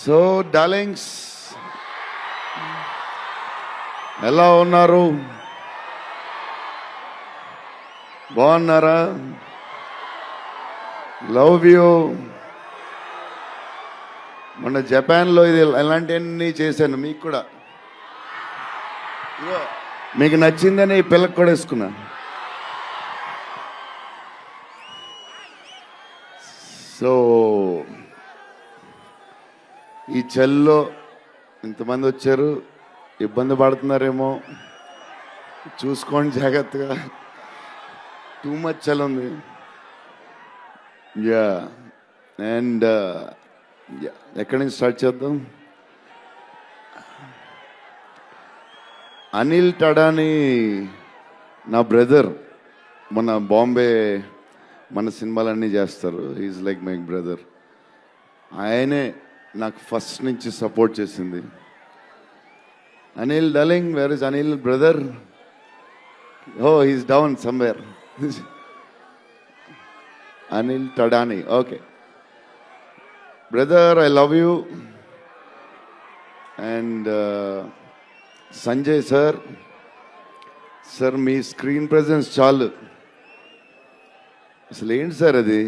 So darlings, ఎలా ఉన్నారు? బాగున్నారా? Love you. మొన్న జపాన్లో ఇది ఇలాంటివన్నీ చేశాను మీకు కూడా. ఇగో మీకు నచ్చిందని ఈ పిల్లకి కూడా వేసుకున్నా. సో ఈ చలిలో ఇంతమంది వచ్చారు, ఇబ్బంది పడుతున్నారేమో, చూసుకోండి జాగ్రత్తగా. టూ మచ్ చలి ఉంది. యా అండ్ ఎక్కడి నుంచి స్టార్ట్ చేద్దాం? అనిల్ టడాని నా బ్రదర్. మన బాంబే మన సినిమాలన్నీ చేస్తారు. Is like my brother. ఆయనే నాకు ఫస్ట్ నుంచి సపోర్ట్ చేసింది. Anil darling, where is Anil brother? Oh he's down somewhere. Anil Thadani, okay brother, I love you. And Sanjay sir, sir మీ స్క్రీన్ ప్రెజెన్స్ చాలు. అసలు ఏంటి సార్ అది,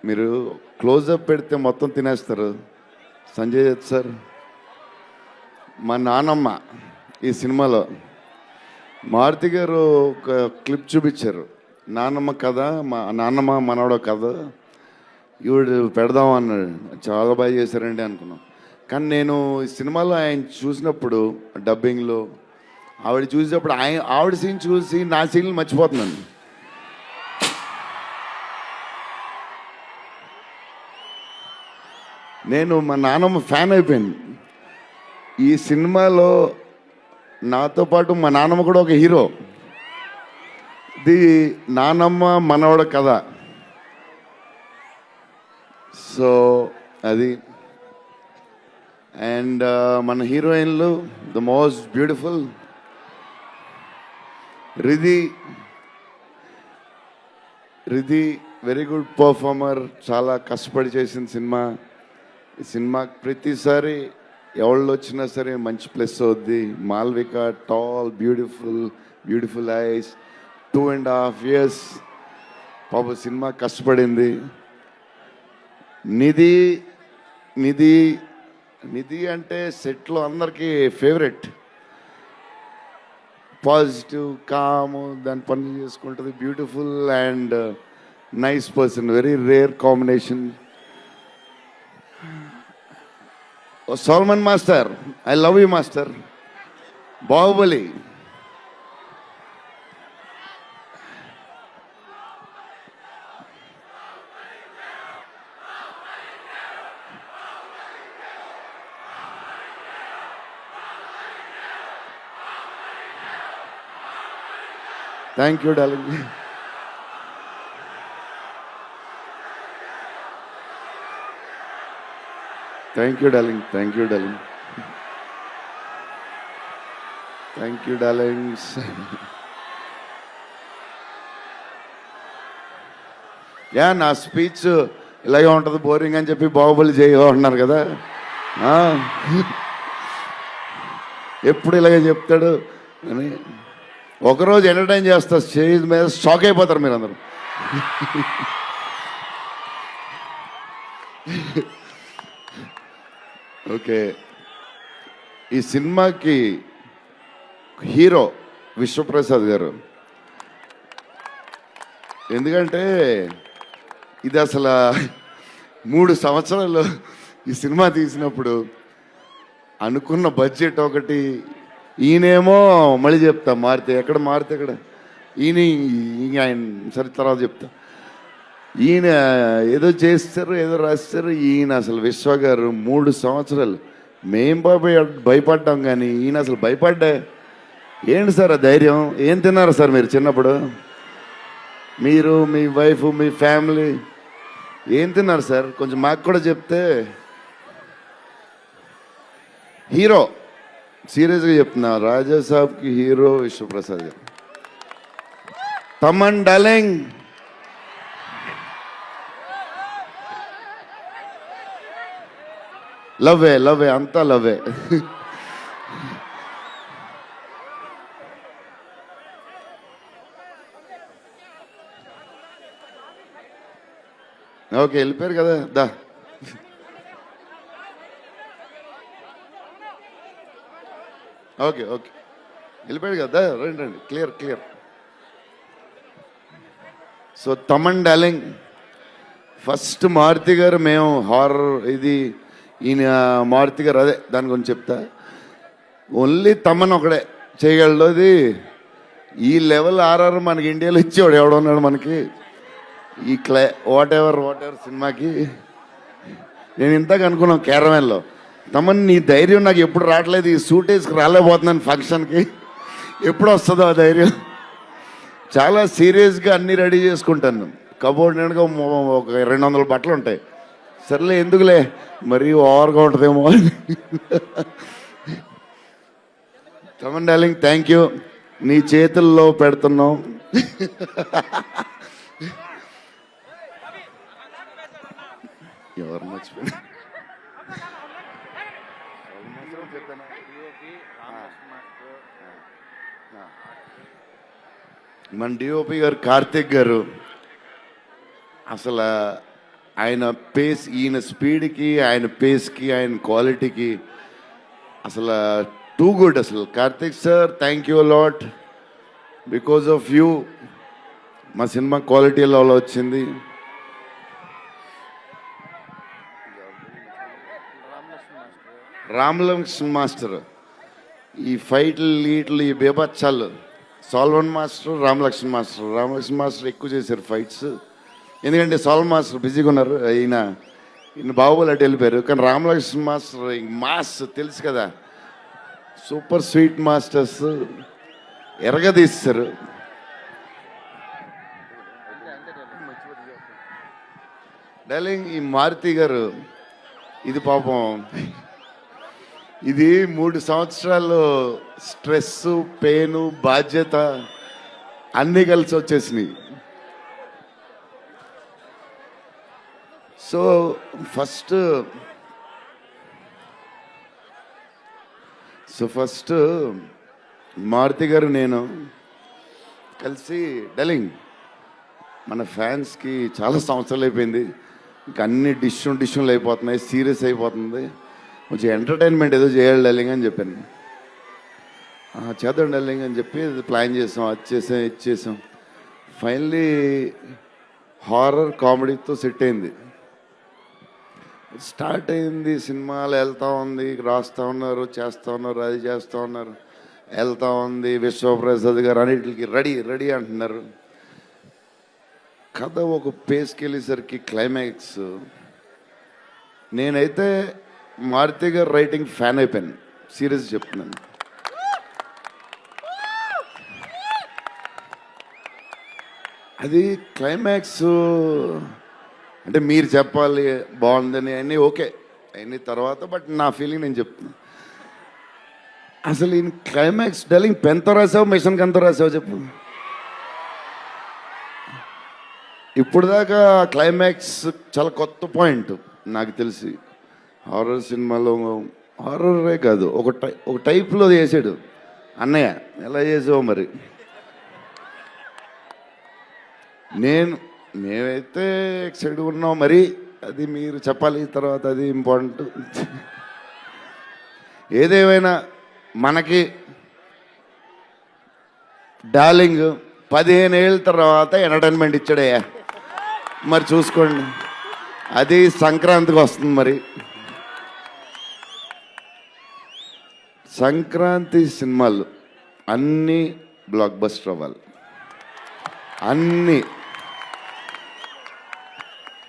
మీరు క్లోజప్ పెడితే మొత్తం తినేస్తారు. సంజయ్ దత్ సార్, మా నానమ్మ ఈ సినిమాలో మారుతి గారు ఒక క్లిప్ చూపించారు. నాన్నమ్మ కథ, మా నాన్నమ్మ మనవడో కథ, ఈవిడు పెడదాం అన్నాడు. చాలా బాగా చేశారండి అనుకున్నాం. కానీ నేను ఈ సినిమాలో ఆయన చూసినప్పుడు డబ్బింగ్లో ఆవిడ చూసినప్పుడు ఆవిడ సీన్ చూసి నా సీన్లు మర్చిపోతున్నాను. నేను మా నాన్నమ్మ ఫ్యాన్ అయిపోయాను. ఈ సినిమాలో నాతో పాటు మా నాన్నమ్మ కూడా ఒక హీరో. ఇది నానమ్మ మనవడ కథ. సో అది. అండ్ మన హీరోయిన్లు the most beautiful Riddhi. Very good performer. చాలా కష్టపడి చేసిన సినిమా. ఈ సినిమాకి ప్రతిసారి ఎవళ్ళు వచ్చినా సరే మంచి ప్లస్ అవుద్ది. Malvika, tall, beautiful eyes, 2.5 years పాప సినిమా కష్టపడింది. నిధి అంటే సెట్లో అందరికీ ఫేవరెట్. పాజిటివ్, కామ్, దాని పని చేసుకుంటుంది. Beautiful and nice person. Very rare combination. Salman master, I love you master. Baahubali, thank you darling. Thank you darling. Yeah, నా స్పీచ్ ఇలాగే ఉంటుంది, బోరింగ్ అని చెప్పి బాహుబలి చేయమన్నారు కదా. ఎప్పుడు ఇలాగే చెప్తాడు అని ఒకరోజు ఎంటర్టైన్ చేస్తా. స్టేజ్ మీద షాక్ అయిపోతారు మీరు అందరూ. ఓకే, ఈ సినిమాకి హీరో విశ్వప్రసాద్ గారు. ఎందుకంటే ఇది అసలు 3 సంవత్సరాలు ఈ సినిమా తీసినప్పుడు అనుకున్న బడ్జెట్ ఒకటి. ఈయనేమో మళ్ళీ చెప్తా, మారితే ఎక్కడ ఆయన సరే తర్వాత చెప్తా. ఈయన ఏదో చేస్తారు, ఏదో రాస్తారు. ఈయన అసలు విశ్వ గారు 3 సంవత్సరాలు మేం భయపడ్డాం, కానీ ఈయన అసలు భయపడ్డా. ఏంటి సార్ ఆ ధైర్యం? ఏం తిన్నారు సార్ మీరు చిన్నప్పుడు? మీరు, మీ వైఫ్, మీ ఫ్యామిలీ ఏం తిన్నారు సార్? కొంచెం మాకు కూడా చెప్తే. హీరో, సీరియస్గా చెప్తున్నా, రాజా సాబ్కి హీరో విశ్వప్రసాద్ గారు. తమన్ డార్లింగ్, లవ్వే అంతా లవ్వే. ఓకే, వెళ్ళిపోయారు కదా, దా. ఓకే వెళ్ళిపోయాడు కదా, రండి clear. So Thaman darling, first Maruti garu, మేము హారర్ ఇది ఈయన మారుతి గారు, అదే దాని గురించి చెప్తా. ఓన్లీ తమన్ ఒకడే చేయగలడు అది. ఈ లెవెల్ ఆర్ఆర్ మనకి ఇండియాలో ఇచ్చేవాడు ఎవడున్నాడు మనకి ఈ వాట్ ఎవర్ సినిమాకి. నేను ఇంతకు అనుకున్నాను క్యారవాన్లో, తమన్ నీ ధైర్యం నాకు ఎప్పుడు రావట్లేదు, ఈ సూట్ వేసుకు రాలేకపోతున్నాను ఫంక్షన్కి, ఎప్పుడు వస్తుందో ఆ ధైర్యం. చాలా సీరియస్గా అన్నీ రెడీ చేసుకుంటాను. కబోర్డ్ నిండుగా ఒక 200 బట్టలు ఉంటాయి. సర్లే ఎందుకులే మరీ ఓవర్గా ఉంటుందేమో అని. తమన్ డార్లింగ్, థ్యాంక్ యూ, నీ చేతుల్లో పెడుతున్నాం. ఎవరు మర్చిపోయి మన డిఓపి గారు కార్తిక్ గారు, అసలు ఆయన పేస్, ఈయన స్పీడ్కి, ఆయన పేస్కి, ఆయన క్వాలిటీకి అసలు టూ గుడ్. అసలు Karthik sir, thank you lot, because of you మా సినిమా క్వాలిటీ లెవెల్ వచ్చింది. రామలక్ష్మణ్ మాస్టర్, ఈ ఫైట్లు వీటిలు ఈ బేబచ్చాలు, సాల్వన్ మాస్టర్, రామలక్ష్మణ్ మాస్టర్ ఎక్కువ చేశారు ఫైట్స్. ఎందుకంటే సాల్వన్ మాస్టర్ బిజీగా ఉన్నారు, ఈయన బాహుబలి అటు వెళ్ళిపోయారు. కానీ రామలక్ష్మణ్ మాస్టర్ మాస్ తెలుసు కదా, సూపర్ స్వీట్ మాస్టర్స్ ఎరగదీస్తారు. డార్లింగ్, ఈ మారుతి గారు ఇది పాపం, ఇది 3 సంవత్సరాలు స్ట్రెస్, పెయిన్, బాధ్యత అన్నీ కలిసి వచ్చేసినాయి. సో ఫస్ట్ మారుతి గారు నేను కలిసి, డార్లింగ్ మన ఫ్యాన్స్కి చాలా సంవత్సరాలు అయిపోయింది, ఇంకా అన్ని డిష్యూలు అయిపోతున్నాయి, సీరియస్ అయిపోతుంది, కొంచెం ఎంటర్టైన్మెంట్ ఏదో చేయాలి డార్లింగ్ అని చెప్పాను. చేద్దాం డార్లింగ్ అని చెప్పి ప్లాన్ చేసాం, అది చేసాం. ఫైనలీ హారర్ కామెడీతో సెట్ అయింది. స్టార్ట్ అయింది, సినిమాలు వెళ్తూ ఉంది, రాస్తూ ఉన్నారు, చేస్తూ ఉన్నారు, అది చేస్తూ ఉన్నారు, వెళ్తూ ఉంది. విశ్వప్రసాద్ గారు అన్నిటికి రెడీ అంటున్నారు. కథ ఒక పేస్కి వెళ్ళేసరికి క్లైమాక్స్, నేనైతే మారుతి గారు రైటింగ్ ఫ్యాన్ అయిపోయాను, సీరియస్ చెప్తున్నాను. అది క్లైమాక్స్ అంటే మీరు చెప్పాలి బాగుందని అన్నీ ఓకే అన్నీ తర్వాత, బట్ నా ఫీలింగ్ నేను చెప్తున్నాను. అసలు ఈ క్లైమాక్స్ డార్లింగ్ పెన్తో రాసావు, మిషన్కి ఎంతో రాసావు చెప్పు. ఇప్పుడు దాకా క్లైమాక్స్ చాలా కొత్త పాయింట్ నాకు తెలిసి. హారర్ సినిమాలో హారరే కాదు, ఒక టైప్లో చేసాడు అన్నయ్య. ఎలా చేసావు మరి? మేమైతే ఎక్సైడ్ ఉన్నాం, మరి అది మీరు చెప్పాలి తర్వాత, అది ఇంపార్టెంట్. ఏదేమైనా మనకి డార్లింగ్ 15 ఏళ్ళ తర్వాత ఎంటర్టైన్మెంట్ ఇచ్చాడయ్యా, మరి చూసుకోండి. అది సంక్రాంతికి వస్తుంది. మరి సంక్రాంతి సినిమాలు అన్నీ బ్లాక్ బస్టర్ అవ్వాలి, అన్నీ.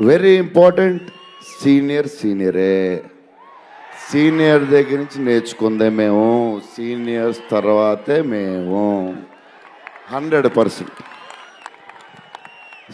Very important, సీనియరే. సీనియర్ దగ్గర నుంచి నేర్చుకుందే మేము, సీనియర్స్ తర్వాతే మేము. 100%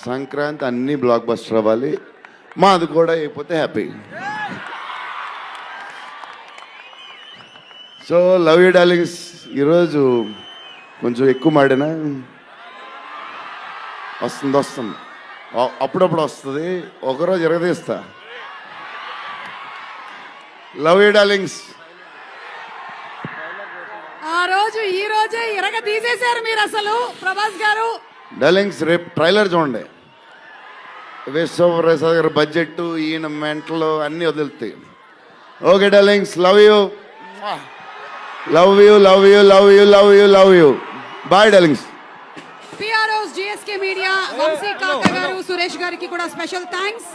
సంక్రాంతి అన్నీ బ్లాక్ బస్టర్ అవ్వాలి, మాది కూడా అయిపోతే happy. So love you darlings. ఈరోజు కొంచెం ఎక్కువ మాడినా వస్తుంది, అప్పుడప్పుడు వస్తుంది, ఒకరోజు ఎరగదీస్తా. Love you darlings. ఆ రోజు ఈ రోజే ఇరగ తీసేశారు మీరు అసలు ప్రభాస్ గారు. డార్లింగ్స్ రేపు ట్రైలర్ చూడండి. విశ్వప్రసాద్ గారి బడ్జెట్ ఈయన మెంటలు అన్నీ వదులుతాయి. Okay darlings, love you love you love you love you love you love you. Bye darlings. PROs GSK media Vamsi Kaka garu Suresh గారికి కూడా స్పెషల్ థ్యాంక్స్.